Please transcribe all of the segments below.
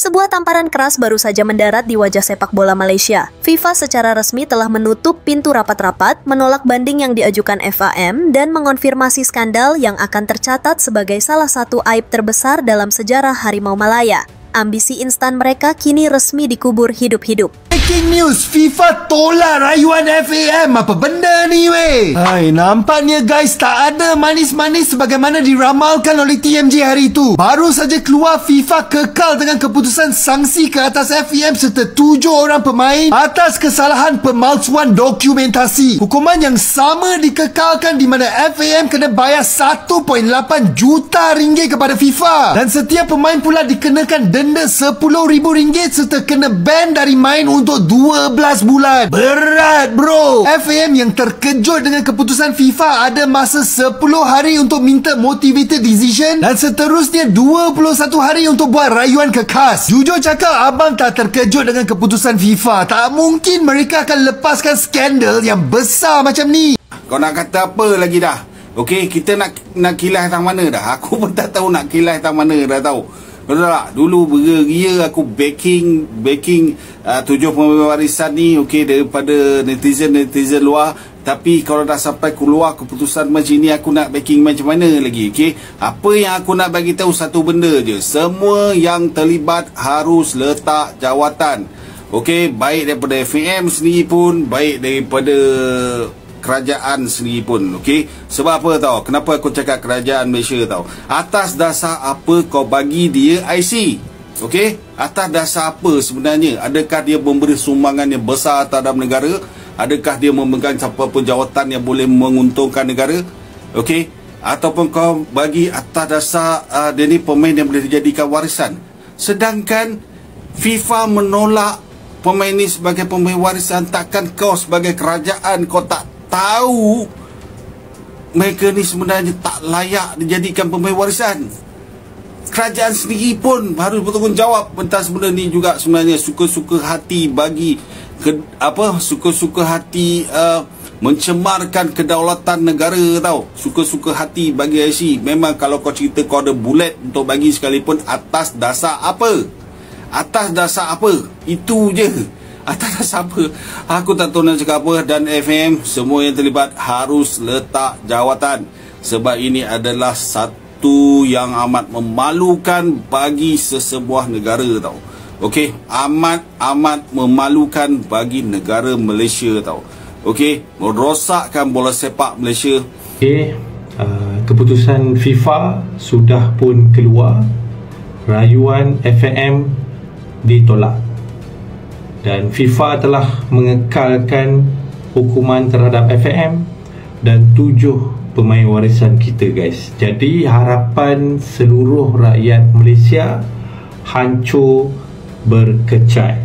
Sebuah tamparan keras baru saja mendarat di wajah sepak bola Malaysia. FIFA secara resmi telah menutup pintu rapat-rapat, menolak banding yang diajukan FAM, dan mengonfirmasi skandal yang akan tercatat sebagai salah satu aib terbesar dalam sejarah Harimau Malaya. Ambisi instan mereka kini resmi dikubur hidup-hidup. Breaking news, FIFA tolak rayuan FAM. Apa benda ni weh? Hai, nampaknya guys tak ada manis-manis sebagaimana diramalkan oleh TMJ hari itu. Baru saja keluar, FIFA kekal dengan keputusan sanksi ke atas FAM serta 7 orang pemain atas kesalahan pemalsuan dokumentasi. Hukuman yang sama dikekalkan di mana FAM kena bayar 1.8 juta ringgit kepada FIFA. Dan setiap pemain pula dikenakan denda RM10,000 serta kena ban dari main untuk 12 bulan. Berat bro. FAM yang terkejut dengan keputusan FIFA ada masa 10 hari untuk minta motivated decision dan seterusnya 21 hari untuk buat rayuan kekas. Jujur cakap, abang tak terkejut dengan keputusan FIFA. Tak mungkin mereka akan lepaskan skandal yang besar macam ni. Kau nak kata apa lagi dah? Okey, kita nak kilas tang mana dah? Aku pun tak tahu nak kilas tang mana dah tahu. Betul tak? Dulu beria aku backing 7 pemain warisan ni, okey, daripada netizen luar. Tapi kalau dah sampai keluar keputusan macam ni, aku nak backing macam mana lagi? Okey, apa yang aku nak bagi tahu satu benda je, semua yang terlibat harus letak jawatan. Okey, baik daripada FAM sendiri pun, baik daripada kerajaan sendiri pun. Okey, sebab apa tahu? Kenapa aku cakap kerajaan Malaysia tahu? Atas dasar apa kau bagi dia IC? Okey, atas dasar apa sebenarnya? Adakah dia memberi sumbangan yang besar terhadap negara? Adakah dia memegang apa-apa jawatan yang boleh menguntungkan negara? Okey, ataupun kau bagi atas dasar dia ni pemain yang boleh dijadikan warisan? Sedangkan FIFA menolak pemain ni sebagai pemain warisan. Takkan kau sebagai kerajaan kau tak tahu mereka ni sebenarnya tak layak dijadikan pemain warisan? Kerajaan sendiri pun harus bertanggungjawab tentang benda ni juga. Sebenarnya suka-suka hati bagi suka-suka hati mencemarkan kedaulatan negara tau. Suka-suka hati bagi IC. Memang kalau kau cerita kau ada bulat untuk bagi sekalipun, atas dasar apa? Atas dasar apa? Itu je. Atas dasar apa? Aku tak tahu nak cakap apa. Dan FAM, semua yang terlibat harus letak jawatan. Sebab ini adalah satu yang amat memalukan bagi sesebuah negara tau. Okey, amat memalukan bagi negara Malaysia tau. Okey, merosakkan bola sepak Malaysia. Okey, keputusan FIFA sudah pun keluar. Rayuan FAM ditolak. Dan FIFA telah mengekalkan hukuman terhadap FAM dan 7 pemain warisan kita guys. Jadi harapan seluruh rakyat Malaysia hancur berkecai.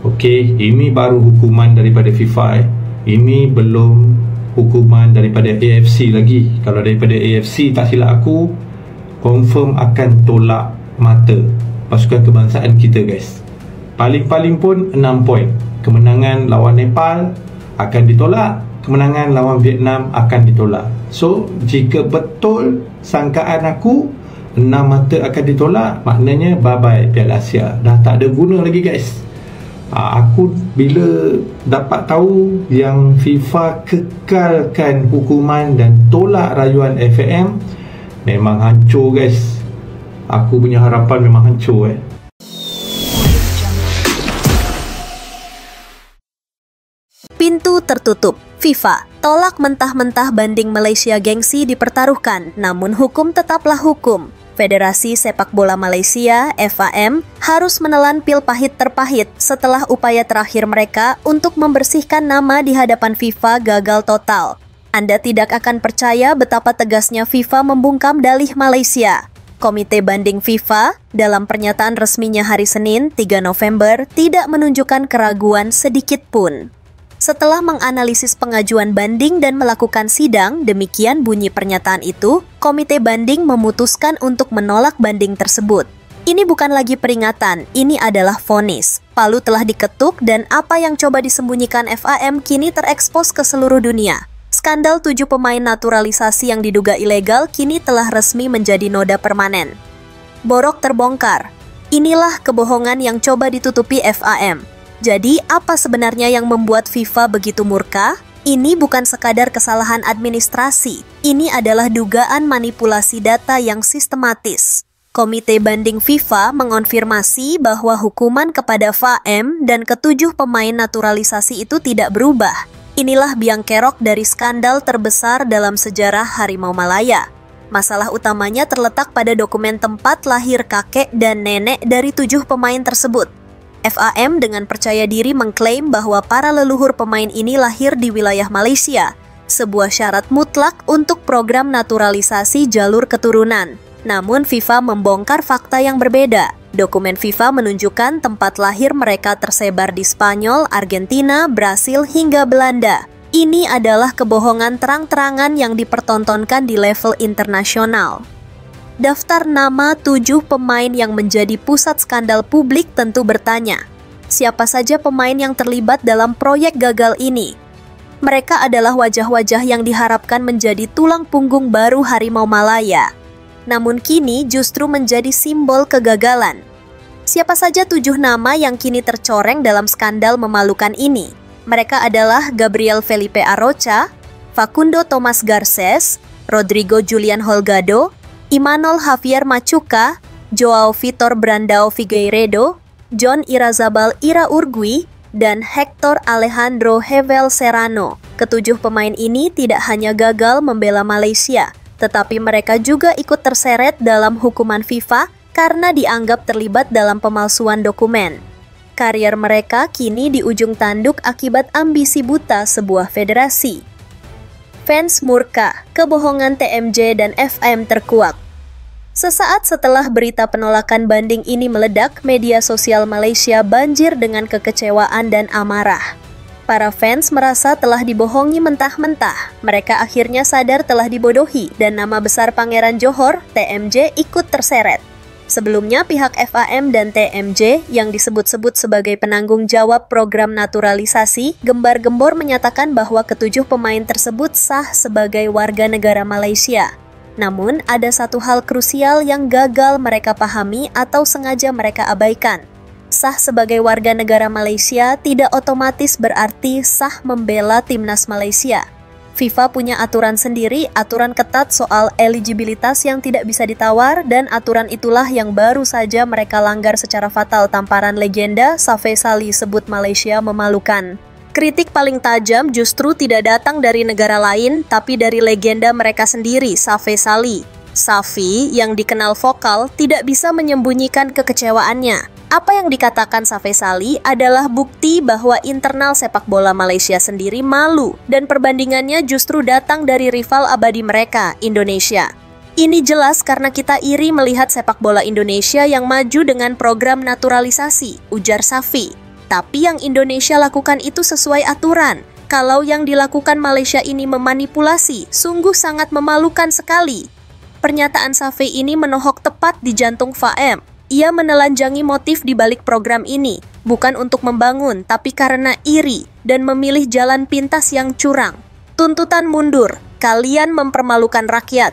Okey, ini baru hukuman daripada FIFA. Ini belum hukuman daripada AFC lagi. Kalau daripada AFC tak silap aku, confirm akan tolak mata pasukan kebangsaan kita guys. Paling-paling pun 6 poin. Kemenangan lawan Nepal akan ditolak, kemenangan lawan Vietnam akan ditolak. So jika betul sangkaan aku 6 mata akan ditolak, maknanya bye-bye Piala Asia. Dah tak ada guna lagi guys. Aku bila dapat tahu yang FIFA kekalkan hukuman dan tolak rayuan FAM, memang hancur guys. Aku punya harapan memang hancur Pintu tertutup. FIFA tolak mentah-mentah banding Malaysia gengsi dipertaruhkan, namun hukum tetaplah hukum. Federasi Sepak Bola Malaysia (FAM) harus menelan pil pahit terpahit setelah upaya terakhir mereka untuk membersihkan nama di hadapan FIFA gagal total. Anda tidak akan percaya betapa tegasnya FIFA membungkam dalih Malaysia. Komite Banding FIFA dalam pernyataan resminya hari Senin 3 November tidak menunjukkan keraguan sedikit pun. Setelah menganalisis pengajuan banding dan melakukan sidang, demikian bunyi pernyataan itu, Komite Banding memutuskan untuk menolak banding tersebut. Ini bukan lagi peringatan, ini adalah vonis. Palu telah diketuk dan apa yang coba disembunyikan FAM kini terekspos ke seluruh dunia. Skandal 7 pemain naturalisasi yang diduga ilegal kini telah resmi menjadi noda permanen. Borok terbongkar. Inilah kebohongan yang coba ditutupi FAM. Jadi, apa sebenarnya yang membuat FIFA begitu murka? Ini bukan sekadar kesalahan administrasi, ini adalah dugaan manipulasi data yang sistematis. Komite Banding FIFA mengonfirmasi bahwa hukuman kepada FAM dan ke-7 pemain naturalisasi itu tidak berubah. Inilah biang kerok dari skandal terbesar dalam sejarah Harimau Malaya. Masalah utamanya terletak pada dokumen tempat lahir kakek dan nenek dari 7 pemain tersebut. FAM dengan percaya diri mengklaim bahwa para leluhur pemain ini lahir di wilayah Malaysia, sebuah syarat mutlak untuk program naturalisasi jalur keturunan. Namun FIFA membongkar fakta yang berbeda. Dokumen FIFA menunjukkan tempat lahir mereka tersebar di Spanyol, Argentina, Brasil, hingga Belanda. Ini adalah kebohongan terang-terangan yang dipertontonkan di level internasional. Daftar nama 7 pemain yang menjadi pusat skandal publik tentu bertanya, siapa saja pemain yang terlibat dalam proyek gagal ini? Mereka adalah wajah-wajah yang diharapkan menjadi tulang punggung baru Harimau Malaya. Namun kini justru menjadi simbol kegagalan. Siapa saja 7 nama yang kini tercoreng dalam skandal memalukan ini? Mereka adalah Gabriel Felipe Arocha, Facundo Tomás Garcés, Rodrigo Julian Holgado, Imanol Javier Machuca, Joao Vitor Brandao Figueiredo, John Irazabal Iraurgui, dan Hector Alejandro Hevel Serrano. Ke-7 pemain ini tidak hanya gagal membela Malaysia, tetapi mereka juga ikut terseret dalam hukuman FIFA karena dianggap terlibat dalam pemalsuan dokumen. Karier mereka kini di ujung tanduk akibat ambisi buta sebuah federasi. Fans murka, kebohongan TMJ dan FM terkuak. Sesaat setelah berita penolakan banding ini meledak, media sosial Malaysia banjir dengan kekecewaan dan amarah. Para fans merasa telah dibohongi mentah-mentah. Mereka akhirnya sadar telah dibodohi dan nama besar Pangeran Johor, TMJ, ikut terseret. Sebelumnya, pihak FAM dan TMJ yang disebut-sebut sebagai penanggung jawab program naturalisasi gembar-gembor menyatakan bahwa ke-7 pemain tersebut sah sebagai warga negara Malaysia. Namun, ada satu hal krusial yang gagal mereka pahami atau sengaja mereka abaikan. Sah sebagai warga negara Malaysia tidak otomatis berarti sah membela timnas Malaysia. FIFA punya aturan sendiri, aturan ketat soal eligibilitas yang tidak bisa ditawar, dan aturan itulah yang baru saja mereka langgar secara fatal. Tamparan legenda Safei Salih sebut Malaysia memalukan. Kritik paling tajam justru tidak datang dari negara lain, tapi dari legenda mereka sendiri, Safei Salih. Safi, yang dikenal vokal, tidak bisa menyembunyikan kekecewaannya. Apa yang dikatakan Safei Salih adalah bukti bahwa internal sepak bola Malaysia sendiri malu, dan perbandingannya justru datang dari rival abadi mereka, Indonesia. Ini jelas karena kita iri melihat sepak bola Indonesia yang maju dengan program naturalisasi, ujar Safi. Tapi yang Indonesia lakukan itu sesuai aturan. Kalau yang dilakukan Malaysia ini memanipulasi, sungguh sangat memalukan sekali. Pernyataan Safei ini menohok tepat di jantung FAM. Ia menelanjangi motif di balik program ini, bukan untuk membangun, tapi karena iri dan memilih jalan pintas yang curang. Tuntutan mundur, kalian mempermalukan rakyat.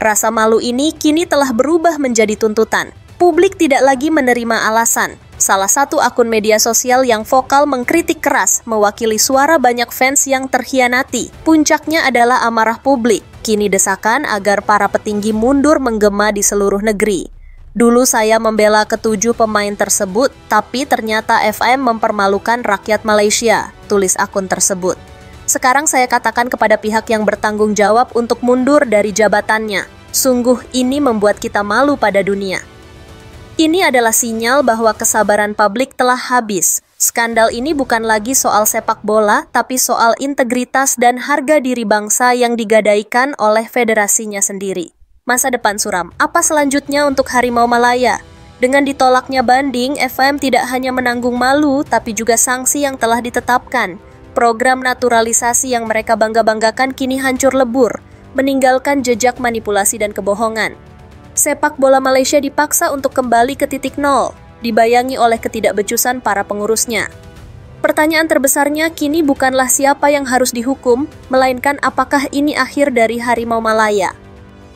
Rasa malu ini kini telah berubah menjadi tuntutan. Publik tidak lagi menerima alasan. Salah satu akun media sosial yang vokal mengkritik keras, mewakili suara banyak fans yang terhianati. Puncaknya adalah amarah publik. Kini desakan agar para petinggi mundur menggema di seluruh negeri. Dulu saya membela ke-7 pemain tersebut, tapi ternyata FM mempermalukan rakyat Malaysia, tulis akun tersebut. Sekarang saya katakan kepada pihak yang bertanggung jawab untuk mundur dari jabatannya. Sungguh ini membuat kita malu pada dunia. Ini adalah sinyal bahwa kesabaran publik telah habis. Skandal ini bukan lagi soal sepak bola, tapi soal integritas dan harga diri bangsa yang digadaikan oleh federasinya sendiri. Masa depan suram. Apa selanjutnya untuk Harimau Malaya? Dengan ditolaknya banding, FM tidak hanya menanggung malu, tapi juga sanksi yang telah ditetapkan. Program naturalisasi yang mereka bangga-banggakan kini hancur lebur, meninggalkan jejak manipulasi dan kebohongan. Sepak bola Malaysia dipaksa untuk kembali ke titik nol, dibayangi oleh ketidakbecusan para pengurusnya. Pertanyaan terbesarnya kini bukanlah siapa yang harus dihukum, melainkan apakah ini akhir dari Harimau Malaya.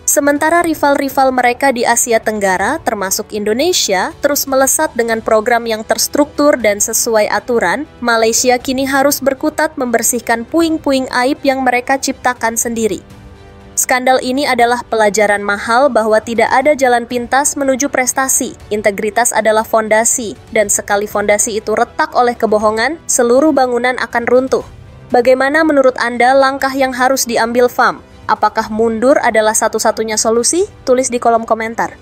Sementara rival-rival mereka di Asia Tenggara, termasuk Indonesia, terus melesat dengan program yang terstruktur dan sesuai aturan, Malaysia kini harus berkutat membersihkan puing-puing aib yang mereka ciptakan sendiri. Skandal ini adalah pelajaran mahal bahwa tidak ada jalan pintas menuju prestasi. Integritas adalah fondasi, dan sekali fondasi itu retak oleh kebohongan, seluruh bangunan akan runtuh. Bagaimana menurut Anda langkah yang harus diambil FAM? Apakah mundur adalah satu-satunya solusi? Tulis di kolom komentar.